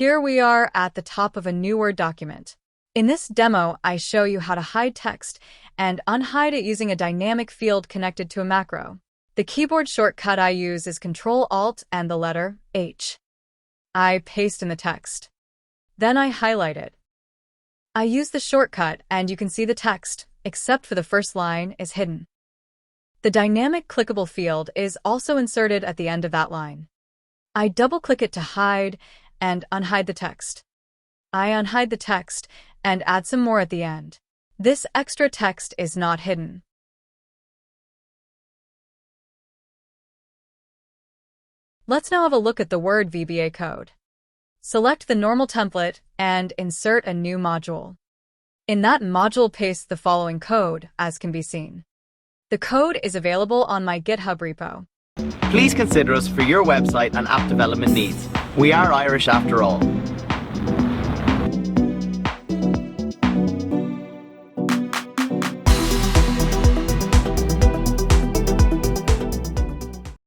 Here we are at the top of a new Word document. In this demo, I show you how to hide text and unhide it using a dynamic field connected to a macro. The keyboard shortcut I use is CTRL-ALT and the letter H. I paste in the text. Then I highlight it. I use the shortcut and you can see the text, except for the first line, is hidden. The dynamic clickable field is also inserted at the end of that line. I double-click it to hide and unhide the text. I unhide the text and add some more at the end. This extra text is not hidden. Let's now have a look at the Word VBA code. Select the normal template and insert a new module. In that module, paste the following code, as can be seen. The code is available on my GitHub repo. Please consider us for your website and app development needs. We are Irish after all.